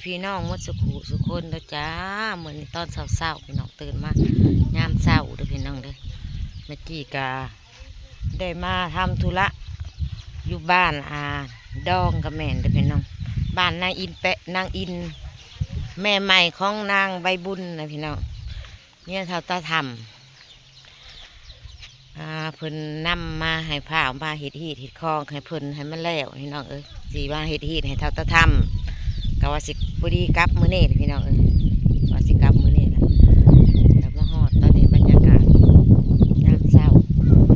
พี่น้องมดสุขุสุคนเด้อจ้าเหมือนตอนเช้าๆพี่น้องตื่นมายามเช้าเด้อพี่น้องเด้อเมื่อกี้กาได้มาทำธุระอยู่บ้านดองกับแม่นเด้อพี่น้องบ้านนางอินนางอินแม่ใหม่ของนางใบบุญนะพี่น้องเนี่ยเท่าตาทำเพิ่นนำมาให้ผ้ามาเห็ดคองให้เพิ่นให้มันแล้วพี่น้องสีมาเห็ดให้เท่าตาทำกว่าสิพอดีกลับมื้อนี้พี่น้องว่าสิกลับมื้อนี้นะกลับมาฮอดตอนนี้บรรยากาศยามเช้า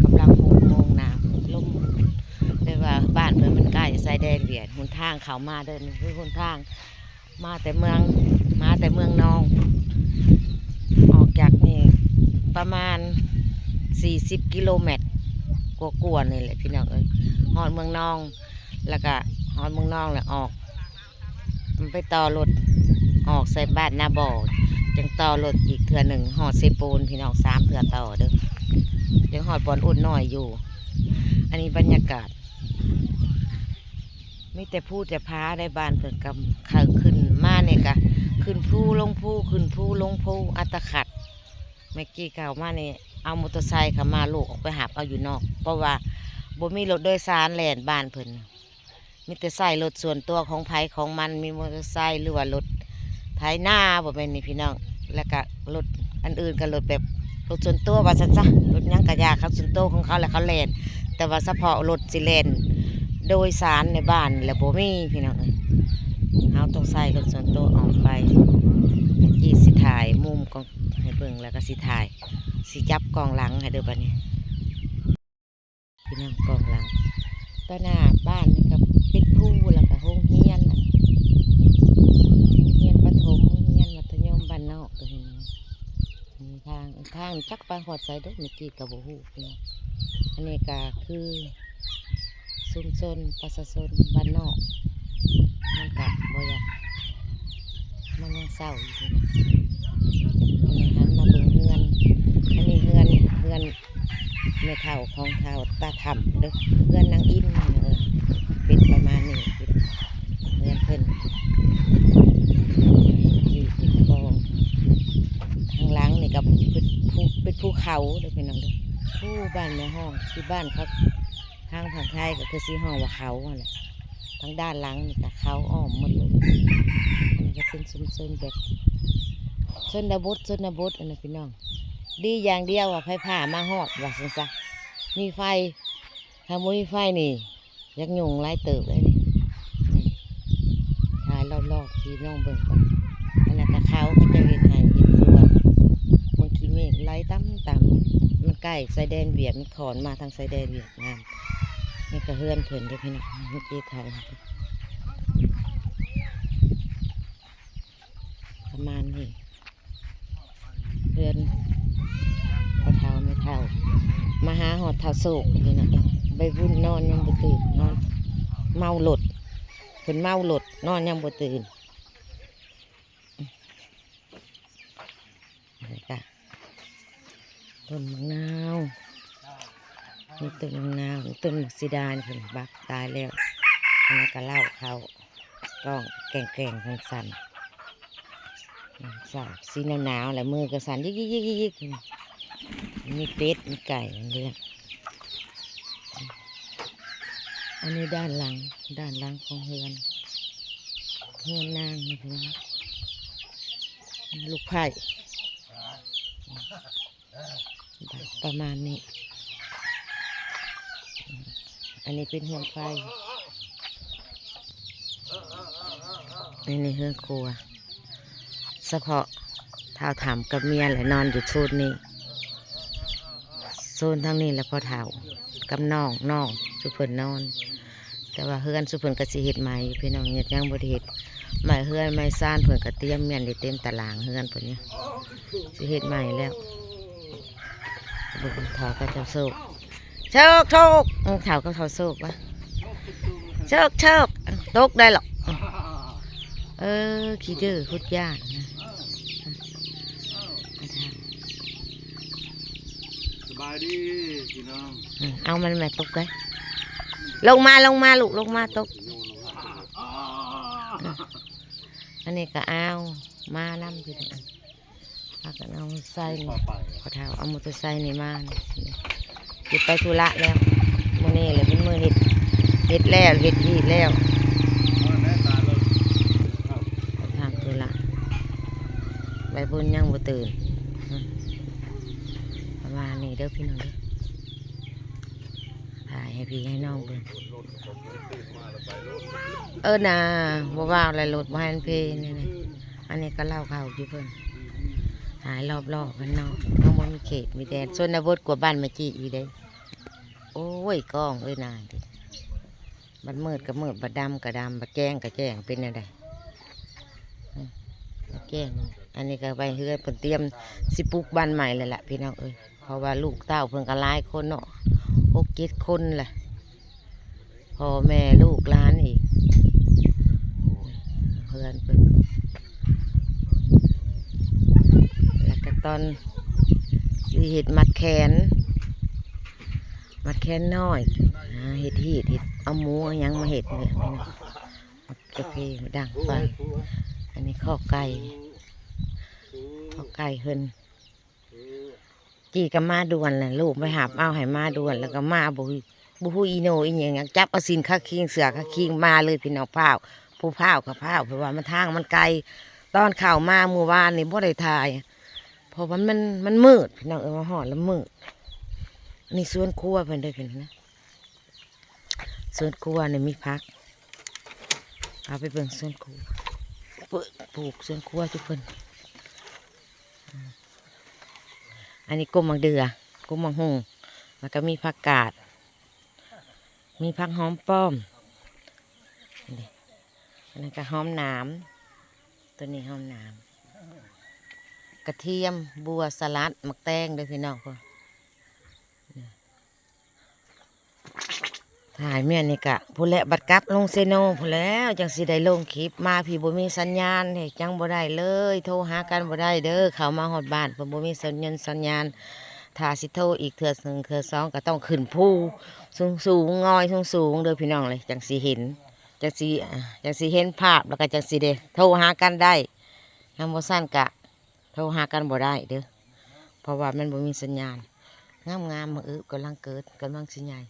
กำลัง6 โมงหนาวลมเลยว่าบ้านเพิ่นมันใกล้ชายแดนเวียดหนทางเขามาเดินคือหนทางมาแต่เมืองนองออกจากนี่ประมาณ40 กิโลเมตรกว่าๆนี่แหละพี่น้องฮอดเมืองนองแล้วก็ฮอดเมืองนองแล้วออกมันไปต่อรถออกใส่บ้านนาบ่อจังต่อรถอีกเถื่อหนึ่งหอดเซปูนพี่น้อง3 เถื่อต่อเด้อยังหอดบอลอุ่นน้อยอยู่อันนี้บรรยากาศไม่แต่พูดแต่พาได้บ้านเพิ่นกำข้าขึ้นมาเนี่ยกะขึ้นภูลงภูขึ้นภูลงภูอัตขัดเมื่อกี้เก่ามาเนี่ยเอามอเตอร์ไซค์ขับมาลูกออกไปหาเอาอยู่นอกเพราะว่าบ่มีรถโดยสารแล่นบ้านเพิ่นมีแต่ใส่รถส่วนตัวของไผของมันมีมอเตอร์ไซค์หรือว่ารถไถนาบ่เป็นนี่พี่น้องแล้วก็รถอันอื่นก็รถแบบรถส่วนตัวว่าซั่นซะรถยังกระยาครับส่วนตัวของเขาแล้วเขาแล่นแต่ว่าเฉพาะรถสิแล่นโดยสารในบ้านแล้วบ่มีพี่น้องเฮาต้องใส่รถส่วนตัวออกไปยี่สิถ่ายมุมกองให้เบิ่งแล้วก็สิถ่ายสิจับกองหลังให้เด้อบัดนี้พี่น้องกองหลังต่อหน้าบ้านนี่ก็เป็นผู้แล้วก็โรงเรียนประถมโรงเรียนมัธยมบ้านนอกตัวนี้มีทางจักไปหอดใส่เด้อเมื่อกี้กับโบหูพี่น้องอันนี้ก็คือชุมชนประชาชนบ้านนอกมันกับบ่อยากมันยังเศร้าอยู่พี่น้องอันนี้หันมาเบิ่งเฮือนอันนี้เฮือนในเท่าของเท่าตาทำเด้อเฮือนนางอินเป็นประมาณนี้เฮือนเพิ่นที่เป็นคลองทางหลังนี่กับเป็นภูเขาเด้อพี่น้องเด้อภูบ้านในห้องที่บ้านเขาทางฝั่งไทยก็คือสีห้องว่าเขาอะไรทางด้านหลังนี่ก็เขาอ้อมหมดเลยอันนี้ก็เป็นชุมชนแบบชนบทอันนี้พี่น้องดีอย่างเดียวว่าไฟผ่ามาหอดว่าสันซะมีไฟถ้าไม่มีไฟนี่ยักยุงไล่เติบเลยนี่ถ่ายรอบๆพี่น้องเบิ่งก่อนอันนั้นก็เขาจะเห็นหายเห็นตัวบางทีเมฆไล่ต่ำมันใกล้ชายแดนเวียดมันขอนมาทางชายแดนเวียดนามนี่ก็เฮือนเพิ่นเด้อพี่น้องเมื่อกี้ถ่ายประมาณนี้เฮือนพอเท่าไม่เท่ามาหาหอดเท่าโศกนี่นะใบบุญนอนยังบ่ตื่นนอนเมาหลดเพิ่นเมาหลดนอนยังบ่ตื่นอะไรกะต้นมะนาวมีต้นมะนาวต้นสีดาเพิ่นบักตายแล้วอันนั้นก็เล่าเขากล้องแก่งสั่นสีหนาวแหละมือก็สั่นยิกมีเป็ดมีไก่เลี้ยงอันนี้ด้านหลังของเฮือนนางนี่พี่น้องลูกไผ่ประมาณนี้อันนี้เป็นเฮือนไฟนี่เฮือนครัวเฉพาะเท้าถามกับเมียแหละนอนอยู่โซนนี้โซนทั้งนี้แหละพอเท้ากับน้องสุเพิ่นนอนแต่ว่าเฮือนสุเพิ่นกระสิเฮ็ดใหม่พี่น้องเนี่ยยังบ่ได้เฮ็ดใหม่เฮือนใหม่ซ่านเพิ่นกระเตรียมเมียนได้เต็มตารางเฮือนเพิ่นเนี่ยสิเฮ็ดใหม่แล้วบุกเท้าก็เท้าโศกเถาก็เท้าโศกวะโชคตกได้หรอกขี้ดื้อคุดยากนะสบายดีพี่น้องเอามันแม่ตกเลยลงมาลูกลงมาตก อันนี้ก็เอามาน้ำพี่น้องพากันเอาใส่นี่ พาไป ขอเท้าเอามอเตอร์ไซค์นี่มานี่หยุดไปธุระแล้วมื้อนี้เลยเป็นมื้อเฮ็ดแล้วเฮ็ดฮีดแล้ว แม่ตาเลยครับ ไปทางธุระใบบุญยังบ่ตื่นประมาณนี้เด้อพี่น้องเด้อถ่ายให้พี่ให้น้องเบิ่งน่ะบ่ว่าอะไรรถบ่ให้มันเพนี่นะอันนี้ก็เล่าข่าวอยู่เพิ่นหายรอบๆกันเนาะน้องบ่มีเขตมีแดนชนบทกว่าบ้านแม่จีอีเด้โอ้ยกล้องเอ้ยนางดิบัดมืดก็มืดบัดดำก็ดำบัดแจ้งก็แจ้งเป็นอะไรบัดแจ้งอันนี้ก็ไปเฮือนเพิ่นเตรียมสิปลูกบ้านใหม่เลยล่ะพี่น้องเอ้ยเพราะว่าลูกเต้าเพิ่นก็หลายคนเนาะ6 7 คนแหละพ่อแม่ลูกหลานอีกเพื่อนเพิ่นแล้วก็ตอนสิเฮ็ดมัดแขนน้อยเฮ็ดเอาหมูเอาหยังมาเฮ็ดเนี่ยพี่น้องโอเคดังไฟอันนี้ข้อไก่เพิ่นจีก็มาด่วนแหละลูกไปหาเอาให้มาด่วนแล้วก็มาบุฮูอีโนอีหยังจับเอาสินข้าคิงเสือข้าคิงมาเลยพี่น้องผู้พาวกับพาวเพราะว่ามันทางมันไกลตอนข่าวมาเมื่อวานนี่บ่ได้ถ่ายเพราะว่ามันมืดพี่น้องมาหอดแล้วมืดนี่สวนครัวเพิ่นเด้อพี่น้องนะสวนครัวนี่มีพักเอาไปเบิ่งสวนครัวปลูกสวนครัวทุกคนอันนี้กลมมังเดือกลมมังหงแล้วก็มีผักกาดมีผักหอมป้อมอันนี้ก็หอมหนามตัวนี้หอมหนามกระเทียมบัวสลัดหมักแตงเด้อพี่น้องพ่อถ่ายเมียนี่กะผู้และบัดกับลงเซโนผู้แล้วจังสิได้ลงคลิปมาพี่บ่มีสัญญาณให้จังบ่ได้เลยโทรหากันบ่ได้เด้อเข้ามาฮอดบ้านเพิ่นบ่มีสัญญาณถ้าสิโทรอีกเทื่อหนึ่งเทื่อสองก็ต้องขึ้นภูสูงงอยสูงเด้อพี่น้องเลยจังสิเห็นจังสิเห็นภาพแล้วก็จังสิได้โทรหากันได้นำบ่ซั่นกะโทรหากันบ่ได้เด้อเพราะว่ามันบ่มีสัญญาณงามๆมื้อกำลังเกิดกำลังสิใหญ่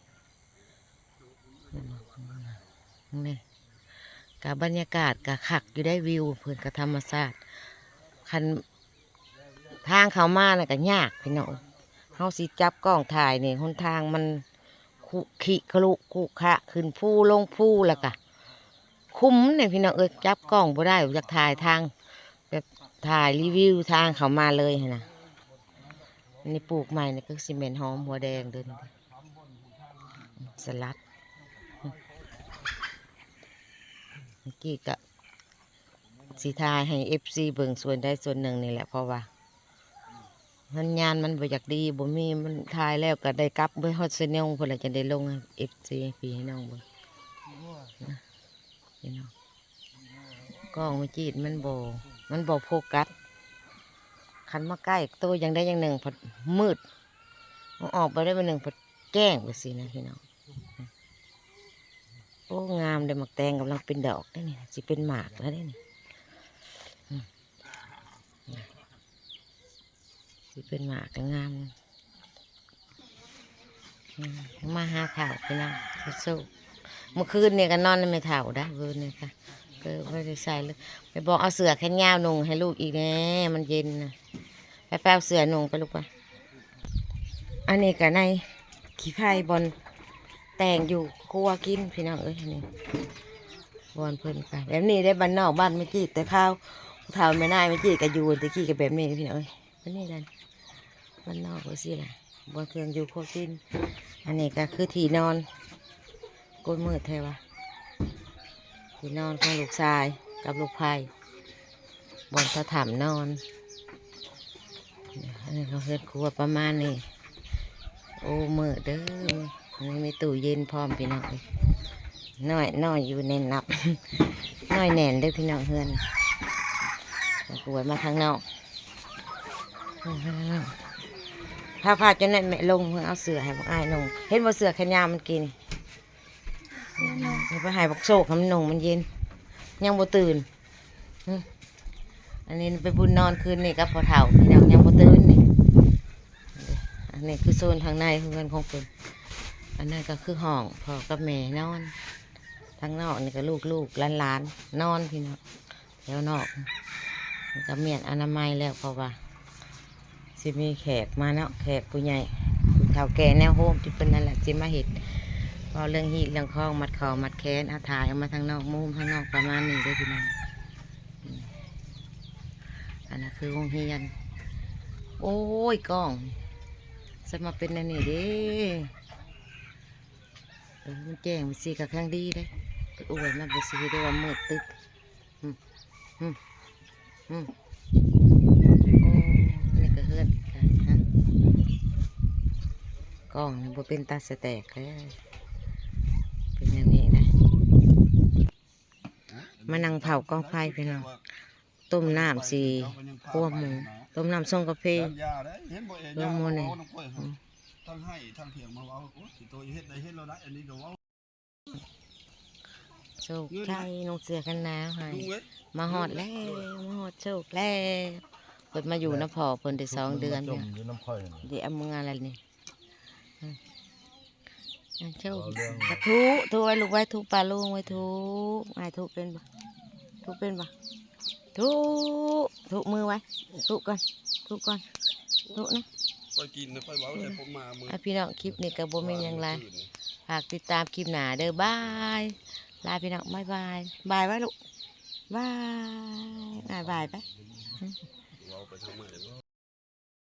นี่กับบรรยากาศกับคักอยู่ได้วิวเพื่อนกับธรรมชาติคันทางเขามาน่ะก็ยากพี่น้องเฮาสิจับกล้องถ่ายนี่หนทางมันคุขิขลุขุขะขึ้นภูลงภูแล้วก็คุ้มเนี่ยพี่น้องจับกล้องบ่ได้อยากถ่ายทางแบบถ่ายรีวิวทางเขามาเลยนะนี่ปลูกใหม่นี่ก็ซีเมนต์หอมหัวแดงเดินสลัดเมื่อกี้ก็สีทายให้FCเบิ่งส่วนใดส่วนหนึ่งนี่แหละเพราะว่ามันงานมันบ่อยากดีบ่มีมันทายแล้วก็ได้กลับไปฮอดเซนงเพิ่นละจะได้ลงให้ FC พี่ให้น้องเบิ่งนะพี่น้องกล้องมันจีดมันบ่โฟกัสคันมาใกล้ตัวอย่างใดอย่างหนึ่งพอมืดออกไปได้เป็นหนึ่งพอแจ้งไปสินะพี่น้องโอ้งามเลยหมักแตงกำลังเป็นดอกได้นี่สิเป็นหมากแล้วได้นี่สิเป็นหมากงามมาหาข่าวพี่น้องสู้เมื่อคืนเนี่ยก็นอนไม่เท่าได้เวอร์เนี่ยค่ะก็ไม่ได้ใส่เลยไปบอกเอาเสือแขนยาวนุ่งให้ลูกอีกแน่มันเย็นนะไปแปลเสือนุ่งไปลูกไปอันนี้ก็ในขี้ไผ่บอลแต่งอยู่ครัวกินพี่น้องเอ้ยนี่บอลเพิ่นค่ะแบบนี้ได้บ้านนอกบ้านไม่จีดแต่ข้าวเท่าไม่น่าไม่จีดกับยูนตะกี้กับแบบนี้พี่น้องเอ้ยอันนี้นั่นบ้านนอกก็สิล่ะบอลเครื่องอยู่ครัวกินอันนี้ก็คือที่นอนก้นมืดแท้วะที่นอนของลูกชายกับลูกไผ่บอลเขาถามนอนอันนี้เขาเฮ็ดครัวประมาณนี้โอ้มืดเด้ออันนี้มีตู้เย็นพร้อมพี่น้องน้อยอยู่ในนับ น้อยแน่นเด้อพี่น้องเฮือนกวดมาข้างนอกพาจนนั่นแม่ลงเพื่อเอาเสือให้พวกอ้ายนงเห็นว่าเสือแขนยาวมันกินไปหายบักโศกมันนงมันเย็นยังบ่ตื่น อันนี้ไปบุญนอนคืนนี่กับพ่อเฒ่าพี่น้องยังบ่ตื่นนี่อันนี้คือโซนทางในเงินของเพิ่นอันนั้นก็คือห้องพ่อกับแม่นอนทางนอกนี่ก็ลูกหลานๆนอนพี่น้องแล้วนอกมันก็เมียนอนามัยแล้วเพราะว่าสิมีแขกมาเนาะแขกผู้ใหญ่ผู้เฒ่าแก่แนวโฮมที่เป็นนั่นแหละสิมาเฮ็ดพอเรื่องฮีดเรื่องคล้องมัดเข่ามัดแขนเอาถ่ายออกมาทางนอกมุมทางนอกประมาณนี้เด้อพี่น้องอันนั้นคือโรงเรียนโอ้ยกล้องจะมาเป็นอันนี้เด้มันแจ้งมันสีกับข้างดีได้อวยมันไปสีได้ว่ามืดตึ๊ดอืมอืมอืมโอ้นี่ก็เฮือนกันฮะกล้องนี่บ่เป็นตาสแตกเลยเป็นอย่างนี้นะมานั่งเผากองไฟพี่น้องต้มน้ำสีคั่วหมูต้มน้ำส้มกาแฟ รวมมูนี่ทั้งให้ทั้งเถียงมาเอาโอ้สิตัวเฮ็ดได้เฮ็ดแล้วนะอันนี้เดี๋ยวเอา โชคชัยน้องเสือกันหนาวให้ ลุงเว้ย มาหอดแล้วมาหอดโชคแล้วเพิ่นมาอยู่น้ำพอเพิ่นได้2 เดือน จ เนี่ย มอยู่น้ำค่อย เดี๋ยวเอามึงอะไรนี่โชค เอาเรื่อง กระทุไว้ลูกไว้ทุปลาลุงไว้ทุไอ้ทุเป็นบ่ทุเป็นบ่ทุมือไว้ทุก่อนทุนะ ไปกินนะไปเว้าแต่ผมมามือ พี่น้องคลิปนี้ก็บ่มีหยังไรฝากติดตามคลิปหน้าเด้อบายลาพี่น้องบายบายไว้ลูกบายบายไป เว้าไปทางไหน